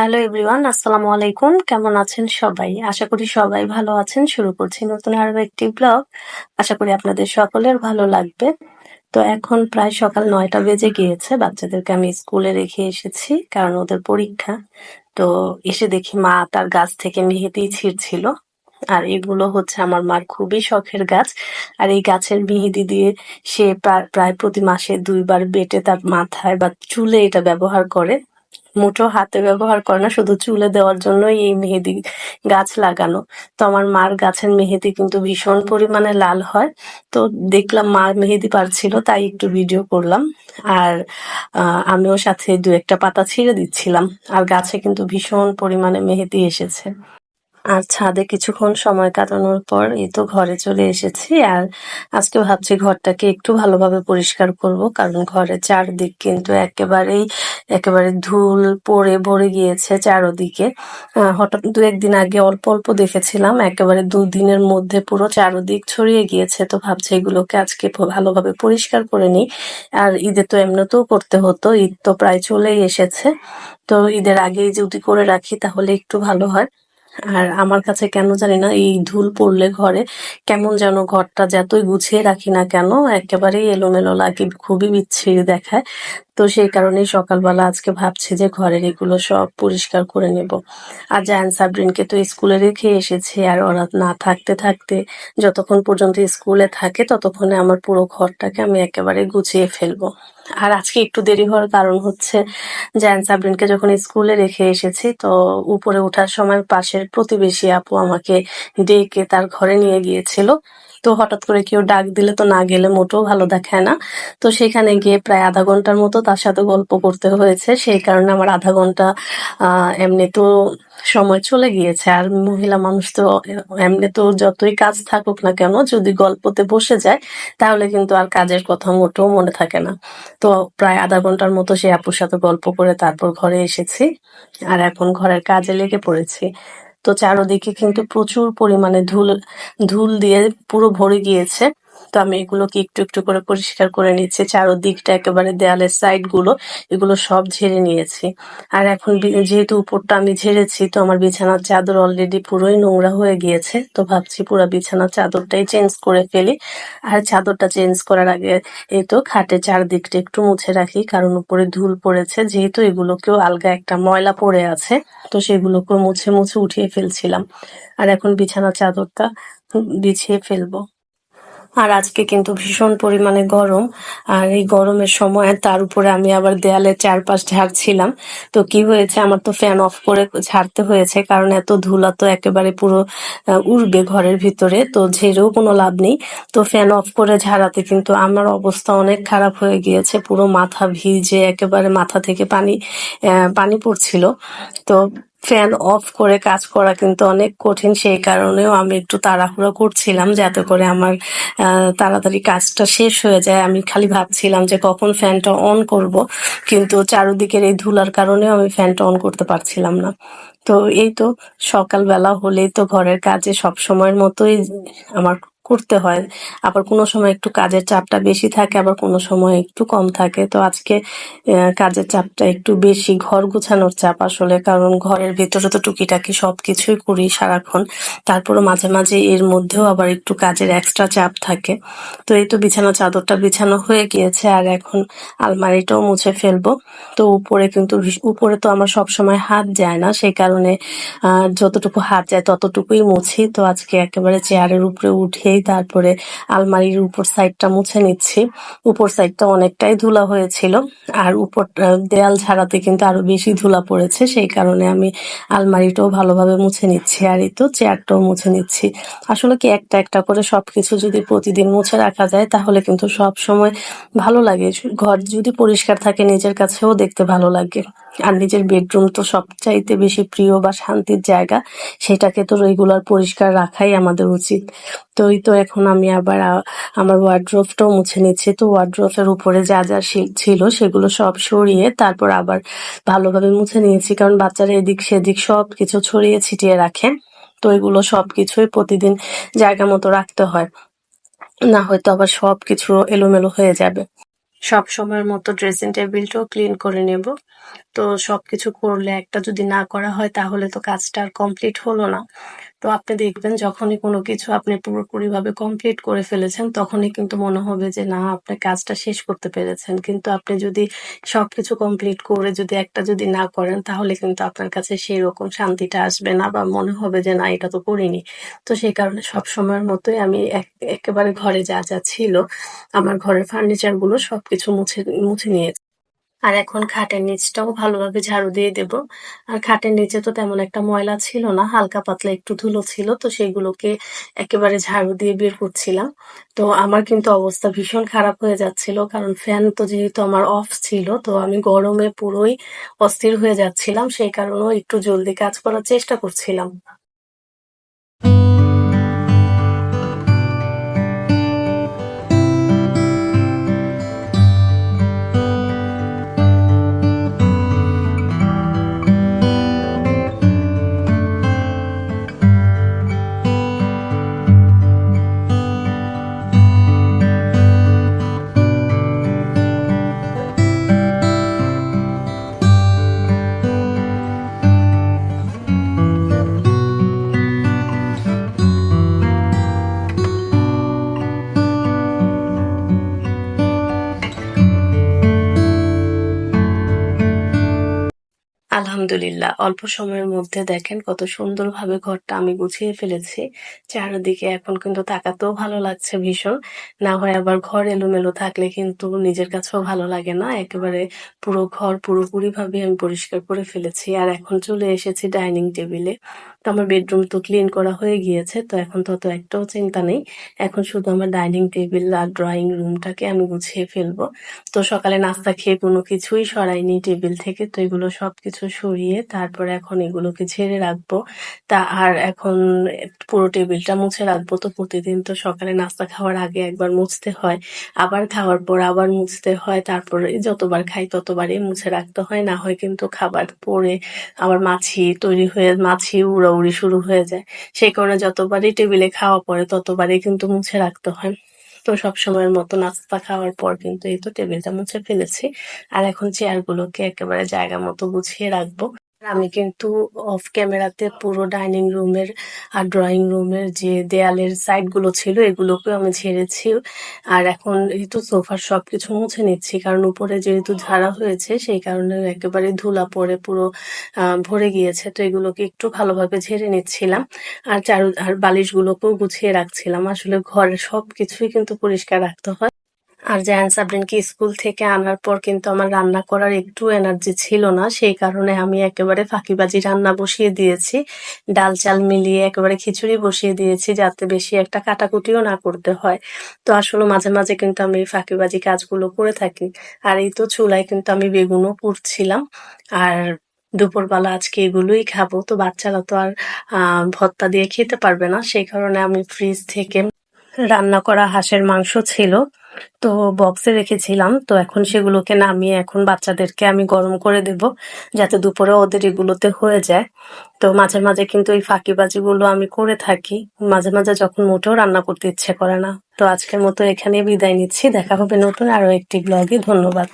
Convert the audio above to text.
Hello everyone, আসসালামু আলাইকুম। কেমন আছেন সবাই? আশা করি সবাই ভালো আছেন। শুরু করছি নতুন আরো একটি ব্লগ। আশা করি আপনাদের সকলের ভালো লাগবে। তো এখন প্রায় সকাল ৯টা বেজে গিয়েছে। বাচ্চাদেরকে আমি স্কুলে রেখে এসেছি কারণ ওদের পরীক্ষা। তো এসে দেখি মা তার গাছ থেকে মেহেদি ছিঁড়ছিল। আর এগুলো হচ্ছে আমার মার খুবই শখের গাছ। আর এই গাছের মেহেদি দিয়ে সে প্রায় প্রতি মাসে ২ বার বেটে তার মাথায় বা চুলে এটা ব্যবহার করে। মোটেও হাতে ব্যবহার করে না, শুধু চুলে দেওয়ার জন্যই এই মেহেদি গাছ লাগানো। তো আমার মার গাছের মেহেদি কিন্তু ভীষণ পরিমাণে লাল হয়। তো দেখলাম মা মেহেদি পাড়ছিল, তাই একটু ভিডিও করলাম। আর আমিও সাথে ২-১টা পাতা ছিঁড়ে দিচ্ছিলাম। আর গাছে কিন্তু ভীষণ পরিমাণে মেহেদি এসেছে। আর ছাদে কিছুক্ষণ সময় কাটানোর পর এই তো ঘরে চলে এসেছি। আর আজকে ভাবছি ঘরটাকে একটু ভালোভাবে পরিষ্কার করব, কারণ ঘরের চারদিক কিন্তু একেবারে ধুল পড়ে ভরে গিয়েছে চারদিকে। হঠাৎ ২-১ দিন আগে অল্প অল্প দেখেছিলাম, একেবারে ২ দিনের মধ্যে পুরো চারদিক ছড়িয়ে গিয়েছে। তো ভাবছি এগুলোকে আজকে ভালোভাবে পরিষ্কার করে নিই। আর ঈদে তো এমনিতেও করতে হতো, ঈদ তো প্রায় চলেই এসেছে। তো ঈদের আগেই যদি করে রাখি তাহলে একটু ভালো হয়। আর আমার কাছে কেন জানি না এই ধুল পড়লে ঘরে কেমন যেন ঘরটা যতই গুছিয়ে রাখি না কেন একেবারেই এলোমেলো লাগে, খুবই বিচ্ছিরি দেখায়। তো সেই কারণেই সকালবেলা আজকে ভাবছি যে ঘরের এগুলো সব পরিষ্কার করে নেব। আর জায়ান সাবরিনকে তো স্কুলে রেখে এসেছি, আর ওরা না থাকতে থাকতে যতক্ষণ পর্যন্ত স্কুলে থাকে ততক্ষণে আমার পুরো ঘরটাকে আমি একেবারে গুছিয়ে ফেলবো। আর আজকে একটু দেরি হওয়ার কারণ হচ্ছে জায়ান সাবরিনকে যখন স্কুলে রেখে এসেছি, তো উপরে ওঠার সময় পাশের প্রতিবেশী আপু আমাকে ডেকে তার ঘরে নিয়ে গিয়েছিল। তো হঠাৎ করে কেউ ডাক দিলে তো না গেলে মোটেও ভালো দেখায় না। তো সেখানে গিয়ে প্রায় আধা ঘন্টার মতো তার সাথে গল্প করতে হয়েছে। সেই কারণে আমার আধা ঘন্টা এমনিতেও সময় চলে গিয়েছে। আর মহিলা মানুষ তো এমনিতেও যতই কাজ থাকুক না কেন, যদি গল্পতে বসে যায় তাহলে কিন্তু আর কাজের কথা মোটেও মনে থাকে না। তো প্রায় আধা ঘন্টার মতো সেই আপুর সাথে গল্প করে তারপর ঘরে এসেছি। আর এখন ঘরের কাজে লেগে পড়েছি। তো চারদিকে কিন্তু প্রচুর পরিমাণে ধুল দিয়ে পুরো ভরে গিয়েছে। তো আমি এগুলোকে একটু একটু করে পরিষ্কার করে নিচ্ছি। চারদিকটা একেবারে দেয়ালের সাইড গুলো এগুলো সব ঝেড়ে নিয়েছি। আর এখন যেহেতু উপরটা আমি ঝেড়েছি, তো আমার বিছানার চাদর অলরেডি পুরোই নোংরা হয়ে গিয়েছে। তো ভাবছি পুরো বিছানার চাদরটাই চেঞ্জ করে ফেলি। আর চাদরটা চেঞ্জ করার আগে এই তো খাটের চারদিকটা একটু মুছে রাখি, কারণ উপরে ধুল পড়েছে, যেহেতু এগুলোকেও আলগা একটা ময়লা পড়ে আছে। তো সেগুলোকে মুছে মুছে উঠিয়ে ফেলছিলাম। আর এখন বিছানার চাদরটা বিছিয়ে ফেলবো। আর আজকে কিন্তু ভীষণ পরিমাণে গরম। আর এই গরমের সময় তার উপরে আমি আবার দেয়ালের চারপাশ ঝাড়ছিলাম। তো কি হয়েছে, আমার তো ফ্যান অফ করে ঝাড়তে হয়েছে, কারণ এত ধুলা তো একেবারে পুরো উড়বে ঘরের ভিতরে, তো ঝেড়েও কোনো লাভ নেই। তো ফ্যান অফ করে ঝাড়াতে কিন্তু আমার অবস্থা অনেক খারাপ হয়ে গিয়েছে, পুরো মাথা ভিজে একেবারে মাথা থেকে পানি পড়ছিল। তো ফ্যান অফ করে কাজ করা কিন্তু অনেক কঠিন, সেই কারণেও আমি একটু তাড়াহুড়ো করছিলাম যাতে করে আমার তাড়াতাড়ি কাজটা শেষ হয়ে যায়। আমি খালি ভাবছিলাম যে কখন ফ্যানটা অন করব, কিন্তু চারদিকের এই ধুলার কারণেও আমি ফ্যানটা অন করতে পারছিলাম না। তো এই তো সকালবেলা হলেই তো ঘরের কাজে সব সময়ের মতোই আমার করতে হয়। আবার কোনো সময় একটু কাজের চাপটা বেশি থাকে, আবার কোনো সময় একটু কম থাকে। তো আজকে কাজের চাপটা একটু বেশি, ঘর গোছানোর চাপ আসলে, কারণ ঘরের ভেতরে তো টুকিটাকি সবকিছুই করি সারাক্ষণ। তারপরও মাঝে মাঝে এর মধ্যেও আবার একটু কাজের এক্সট্রা চাপ থাকে। তো এই তো বিছানা চাদরটা বিছানো হয়ে গিয়েছে, আর এখন আলমারিটাও মুছে ফেলবো। তো উপরে তো আমার সবসময় হাত যায় না, সেই কারণে যতটুকু হাত যায় ততটুকুই মুছি। তো আজকে একেবারে চেয়ারের উপরে উঠেই তারপরে আলমারির উপর সাইডটা মুছে নিচ্ছি। উপর সাইডটা অনেকটাই ধুলা হয়েছিল, আর দেয়াল ঝাড়াতে কিন্তু আরো বেশি ধুলা পড়েছে, সেই কারণে আমি আলমারিটাও ভালোভাবে মুছে নিচ্ছি। আর এই তো চেয়ারটাও মুছে নিচ্ছি। আসলে কি, একটা একটা করে সবকিছু যদি প্রতিদিন মুছে রাখা যায় তাহলে কিন্তু সব সময় ভালো লাগে। ঘর যদি পরিষ্কার থাকে নিজের কাছেও দেখতে ভালো লাগে। আর নিজের বেডরুম তো সবচাইতে বেশি প্রিয় বা শান্তির জায়গা, সেটাকে তো রেগুলার পরিষ্কার রাখাই আমাদের উচিত। তো এই তো এখন আমি আবার আমার ওয়ার্ড্রোবটাও মুছে নিচ্ছি। তো ওয়ার্ড্রোবের উপরে যা যা ছিল সেগুলো সব সরিয়ে তারপর আবার ভালোভাবে মুছে নিয়েছি, কারণ বাচ্চারা এদিক সেদিক সব কিছু ছড়িয়ে ছিটিয়ে রাখে। তো এগুলো সবকিছুই প্রতিদিন জায়গা মতো রাখতে হয়, না হয়তো আবার সবকিছু এলোমেলো হয়ে যাবে। সব সময়ের মতো ড্রেসিং টেবিলটাও ক্লিন করে নেব। তো সবকিছু করলে একটা যদি না করা হয় তাহলে তো কাজটা আর কমপ্লিট হলো না। তো আপনি দেখবেন যখনই কোনো কিছু আপনি পুরোপুরিভাবে কমপ্লিট করে ফেলেছেন তখনই কিন্তু মনে হবে যে না আপনি কাজটা শেষ করতে পেরেছেন। কিন্তু আপনি যদি সবকিছু কমপ্লিট করে যদি একটা যদি না করেন তাহলে কিন্তু আপনার কাছে সেরকম শান্তিটা আসবে না বা মনে হবে যে না এটা তো করিনি। তো সেই কারণে সবসময়ের মতোই আমি একেবারে ঘরে যা, যা ছিল আমার ঘরের ফার্নিচার গুলো সবকিছু মুছে নিয়েছি। আর এখন খাটের নিচটাও ভালোভাবে ঝাড়ু দিয়ে দেব। আর খাটের নিচে তো তেমন একটা ময়লা ছিল না, হালকা পাতলা একটু ধুলো ছিল। তো সেগুলোকে একেবারে ঝাড়ু দিয়ে বের করছিলাম। তো আমার কিন্তু অবস্থা ভীষণ খারাপ হয়ে যাচ্ছিল। কারণ ফ্যান তো যেহেতু আমার অফ ছিল, তো আমি গরমে পুরোই অস্থির হয়ে যাচ্ছিলাম। সেই কারণেও একটু জলদি কাজ করার চেষ্টা করছিলাম। আলহামদুলিল্লাহ। অল্প সময়ের মধ্যে দেখেন কত সুন্দরভাবে ঘরটা আমি গুছিয়ে ফেলেছি। চারিদিকে এখন কিন্তু তাকাতেও ভালো লাগছে ভীষণ। না হয় আবার ঘর এলোমেলো থাকলে কিন্তু নিজের কাছেও ভালো লাগে না। একেবারে পুরো ঘর পুরোপুরিভাবে আমি পরিষ্কার করে ফেলেছি। আর এখন চলে এসেছি ডাইনিং টেবিলে। তো আমার বেডরুম তো ক্লিন করা হয়ে গিয়েছে। তো এখন তো অত একটাও চিন্তা নেই। এখন শুধু আমার ডাইনিং টেবিল আর ড্রয়িং রুমটাকে আমি গুছিয়ে ফেলবো। তো সকালে নাস্তা খেয়ে কোনো কিছুই সরাইনি টেবিল থেকে। তো এগুলো সবকিছু সরিয়ে তারপরে এখন এগুলোকে ঝেড়ে রাখবো। আর এখন পুরো টেবিলটা মুছে রাখবো। তো প্রতিদিন তো সকালে নাস্তা খাওয়ার আগে একবার মুছতে হয়। আবার খাওয়ার পর আবার মুছতে হয়। তারপরে যতবার খাই ততবারই মুছে রাখতে হয়। না হয় কিন্তু খাবার পরে আবার মাছি উড়াউড়ি শুরু হয়ে যায়। সেই কারণে যতবারই টেবিলে খাওয়া পড়ে ততবারই কিন্তু মুছে রাখতে হয়। তো সবসময়ের মতো নাস্তা খাওয়ার পর কিন্তু এই তো টেবিলটা মুছে ফেলেছি। আর এখন চেয়ারগুলোকে একেবারে জায়গা মতো গুছিয়ে রাখবো। আমি কিন্তু অফ ক্যামেরাতে পুরো ডাইনিং রুমের আর ড্রয়িং রুমের যে দেয়ালের সাইড গুলো ছিল এগুলোকেও আমি ঝেড়েছি। আর এখন এই তো সোফার সবকিছু মুছে নিচ্ছি। কারণ উপরে যেহেতু ঝাড়া হয়েছে সেই কারণে একেবারে ধুলা পড়ে পুরো ভরে গিয়েছে। তো এগুলোকে একটু ভালোভাবে ঝেড়ে নিচ্ছিলাম। আর বালিশগুলোকেও গুছিয়ে রাখছিলাম। আসলে ঘরের সবকিছুই কিন্তু পরিষ্কার রাখতে হয়। আর জায়ান সাবরিনকে স্কুল থেকে আনার পর কিন্তু আমার রান্না করার একটু এনার্জি ছিল না। সেই কারণে আমি একেবারে ফাঁকিবাজি রান্না বসিয়ে দিয়েছি। ডাল চাল মিলিয়ে একেবারে খিচুড়ি বসিয়ে দিয়েছি যাতে বেশি একটা কাটাকুটিও না করতে হয়। তো আসলে মাঝে, মাঝে কিন্তু আমি এই ফাঁকিবাজি কাজগুলো করে থাকি। আর এই তো চুলায় কিন্তু আমি বেগুনও পুড়ছিলাম। আর দুপুরবেলা আজকে এগুলোই খাবো। তো বাচ্চারা তো আর ভর্তা দিয়ে খেতে পারবে না। সেই কারণে আমি ফ্রিজ থেকে রান্না করা হাঁসের মাংস ছিল। তো বক্সে রেখেছিলাম। তো এখন সেগুলোকে নামিয়ে এখন বাচ্চাদেরকে আমি গরম করে দেব। যাতে দুপুরে ওদের এগুলোতে হয়ে যায়। তো মাঝে, মাঝে কিন্তু এই ফাঁকিবাজিগুলো আমি করে থাকি। মাঝে, মাঝে যখন মোটেও রান্না করতে ইচ্ছে করে না। তো আজকের মতো এখানেই বিদায় নিচ্ছি। দেখা হবে নতুন আরো একটি ব্লগে। ধন্যবাদ।